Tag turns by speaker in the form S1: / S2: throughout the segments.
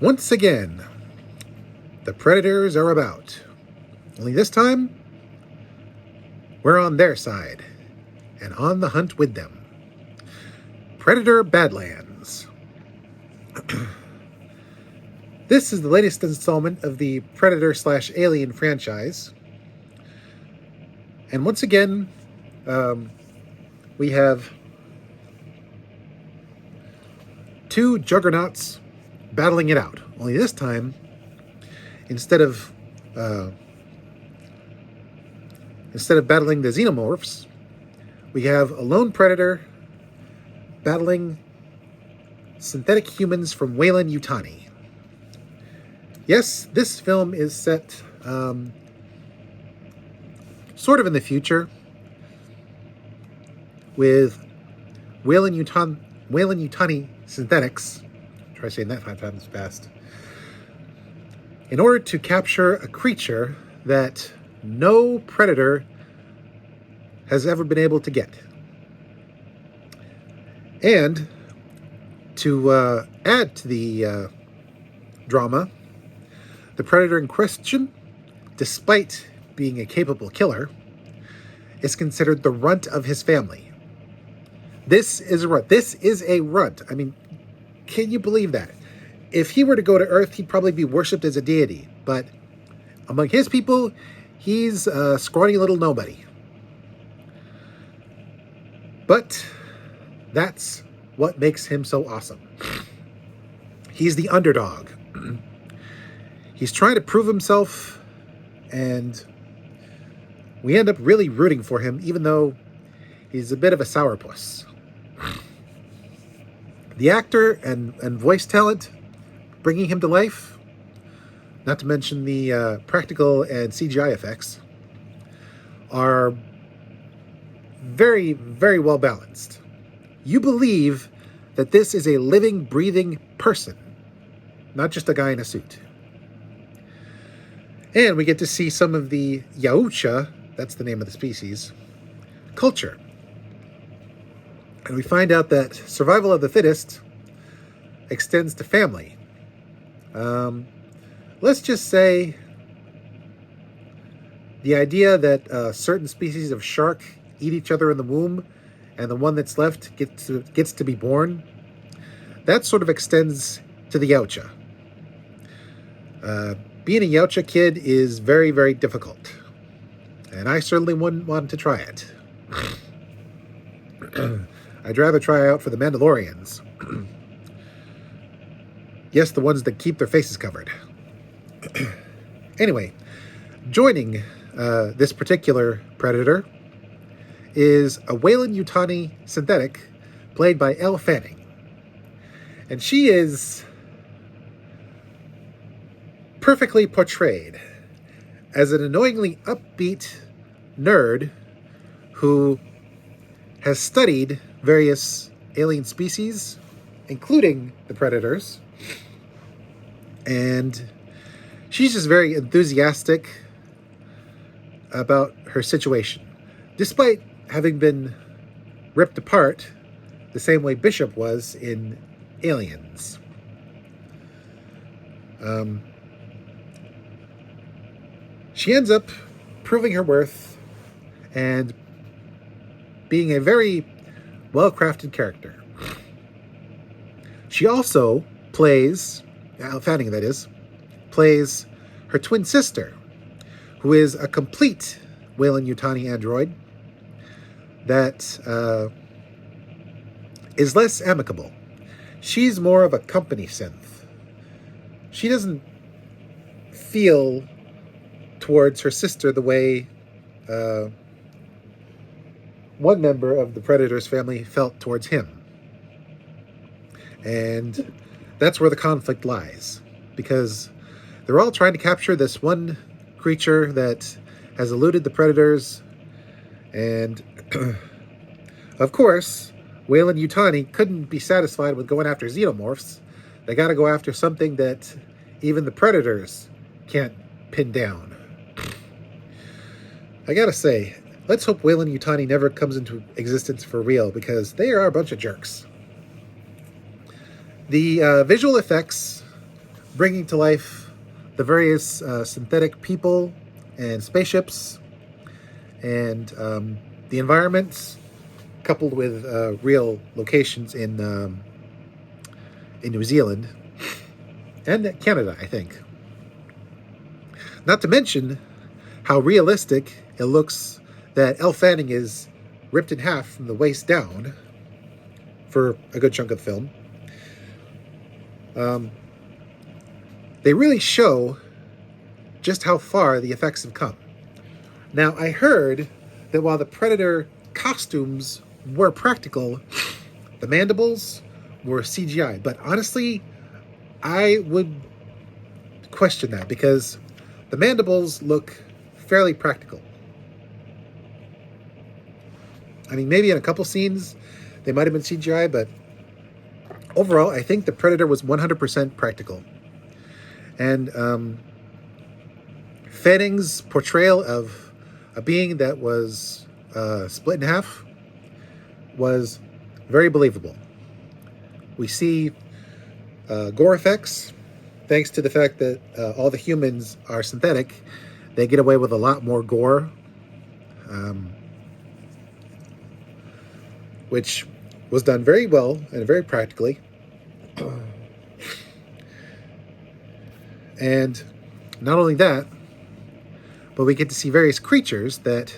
S1: Once again, the predators are about. Only this time, we're on their side and on the hunt with them. Predator Badlands. This is the latest installment of the Predator/Alien franchise. And once again, we have two juggernauts battling it out. Only this time, instead of battling the xenomorphs, we have a lone predator battling synthetic humans from Weyland-Yutani. Yes, this film is set sort of in the future, with Weyland-Yutani synthetics, try saying that 5 times fast, in order to capture a creature that no predator has ever been able to get. And to add to the drama, the predator in question, despite being a capable killer, is considered the runt of his family. This is a runt. This is a runt. I mean, can you believe that? If he were to go to Earth, he'd probably be worshipped as a deity. But among his people, he's a scrawny little nobody. But that's what makes him so awesome. He's the underdog. He's trying to prove himself, and we end up really rooting for him, even though he's a bit of a sourpuss. The actor and voice talent bringing him to life, not to mention the practical and CGI effects, are very, very well balanced. You believe that this is a living, breathing person, not just a guy in a suit. And we get to see some of the Yautja, that's the name of the species, culture. And we find out that survival of the fittest extends to family. Let's just say the idea that certain species of shark eat each other in the womb, and the one that's left gets to be born, that sort of extends to the Yautja. Being a Yautja kid is very, very difficult, and I certainly wouldn't want to try it. I'd rather try out for the Mandalorians. Yes, the ones that keep their faces covered. Anyway, joining this particular predator is a Weyland-Yutani synthetic played by Elle Fanning. And she is perfectly portrayed as an annoyingly upbeat nerd who has studied various alien species, including the predators, and she's just very enthusiastic about her situation, despite having been ripped apart the same way Bishop was in Aliens. She ends up proving her worth and being a very well-crafted character. She also plays, Fanning that is, plays her twin sister, who is a complete Weyland-Yutani android that is less amicable. She's more of a company synth. She doesn't feel towards her sister the way one member of the Predator's family felt towards him. And that's where the conflict lies, because they're all trying to capture this one creature that has eluded the Predators, and of course, Weyland-Yutani couldn't be satisfied with going after xenomorphs. They got to go after something that even the Predators can't pin down. I gotta say, let's hope Weyland-Yutani never comes into existence for real, because they are a bunch of jerks. The visual effects bringing to life the various synthetic people and spaceships and the environments, coupled with real locations in New Zealand and Canada, I think. Not to mention how realistic it looks that Elle Fanning is ripped in half from the waist down for a good chunk of the film. They really show just how far the effects have come. Now, I heard that while the Predator costumes were practical, the mandibles were CGI. But honestly, I would question that because the mandibles look fairly practical. I mean, maybe in a couple scenes they might have been CGI, but overall, I think the Predator was 100% practical. And Fanning's portrayal of a being that was split in half was very believable. We see gore effects, thanks to the fact that all the humans are synthetic. They get away with a lot more gore, which was done very well and very practically. And not only that, but we get to see various creatures that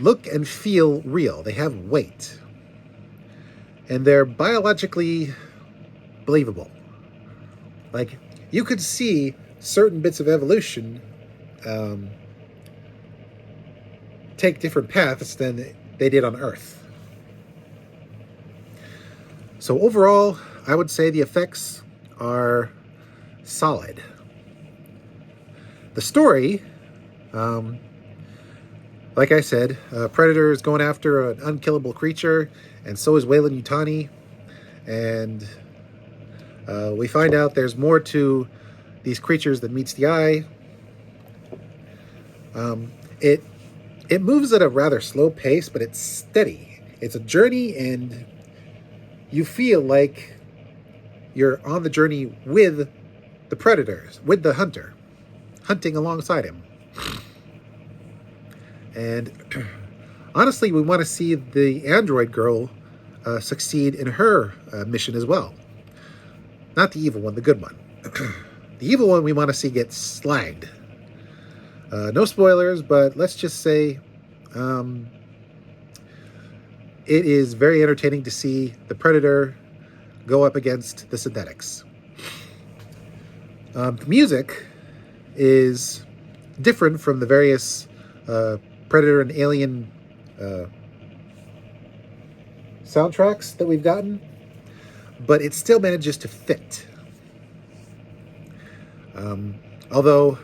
S1: look and feel real. They have weight. And they're biologically believable. Like, you could see certain bits of evolution take different paths than they did on Earth. So overall, I would say the effects are solid. The story, like I said, Predator is going after an unkillable creature, and so is Weyland-Yutani. And we find out there's more to these creatures than meets the eye. It moves at a rather slow pace, but it's steady. It's a journey, and you feel like you're on the journey with the predators, with the hunter, hunting alongside him. And honestly, we want to see the android girl succeed in her mission as well. Not the evil one, the good one. The evil one we want to see get slagged. No spoilers, but let's just say it is very entertaining to see the Predator go up against the synthetics. The music is different from the various Predator and Alien soundtracks that we've gotten, but it still manages to fit. Although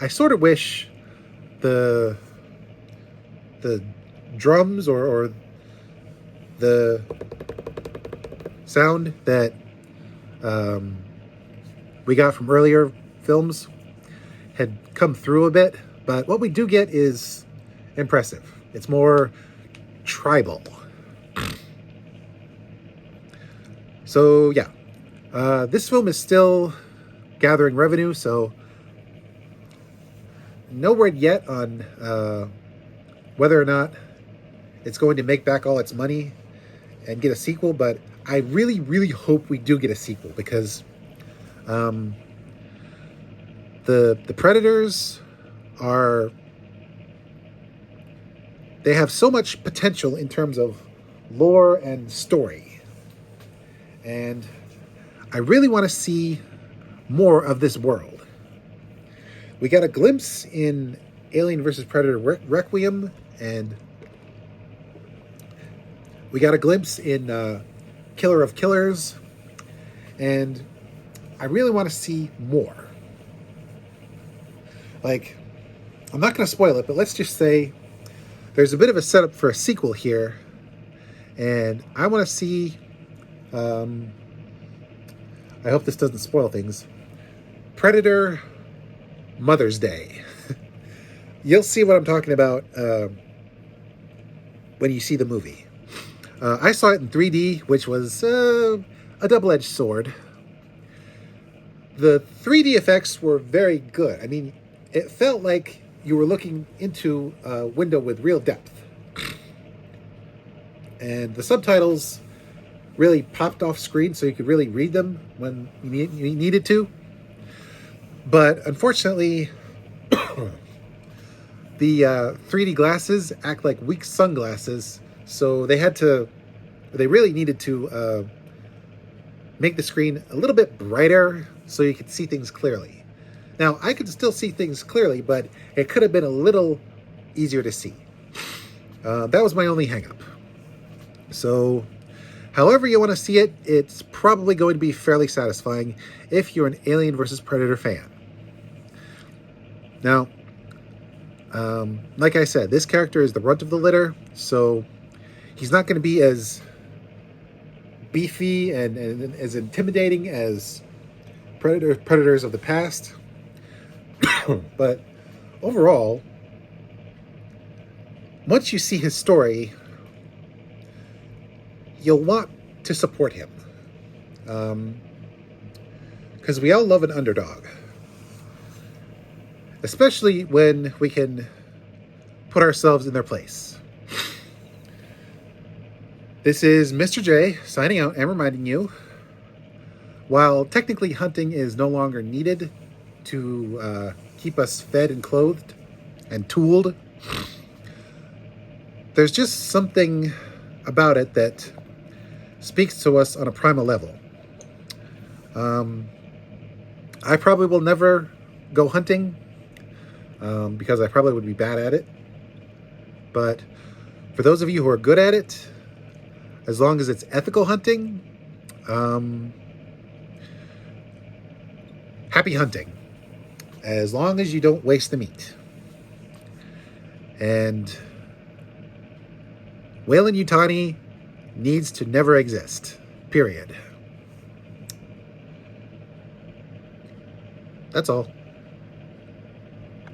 S1: I sort of wish the drums or the sound that we got from earlier films had come through a bit, but what we do get is impressive. It's more tribal. So yeah, this film is still gathering revenue, so no word yet on whether or not it's going to make back all its money and get a sequel, but I really, really hope we do get a sequel, because the Predators they have so much potential in terms of lore and story, and I really want to see more of this world. We got a glimpse in Alien vs. Predator Requiem, and we got a glimpse in Killer of Killers, and I really want to see more. Like, I'm not going to spoil it, but let's just say there's a bit of a setup for a sequel here, and I want to see, I hope this doesn't spoil things, Predator Mother's Day. You'll see what I'm talking about when you see the movie. I saw it in 3D, which was a double-edged sword. The 3D effects were very good. I mean, it felt like you were looking into a window with real depth. And the subtitles really popped off screen so you could really read them when you needed to. But unfortunately, the 3D glasses act like weak sunglasses, so they really needed to make the screen a little bit brighter so you could see things clearly. Now, I could still see things clearly, but it could have been a little easier to see. That was my only hang-up. So, however you want to see it, it's probably going to be fairly satisfying if you're an Alien vs. Predator fan. Now, like I said, this character is the runt of the litter, so he's not going to be as beefy and as intimidating as predators of the past. But overall, once you see his story, you'll want to support him. Because we all love an underdog. Especially when we can put ourselves in their place. This is Mr. J signing out and reminding you, while technically hunting is no longer needed to keep us fed and clothed and tooled, there's just something about it that speaks to us on a primal level. I probably will never go hunting because I probably would be bad at it. But for those of you who are good at it, as long as it's ethical hunting, happy hunting. As long as you don't waste the meat. And Weyland-Yutani needs to never exist. Period. That's all.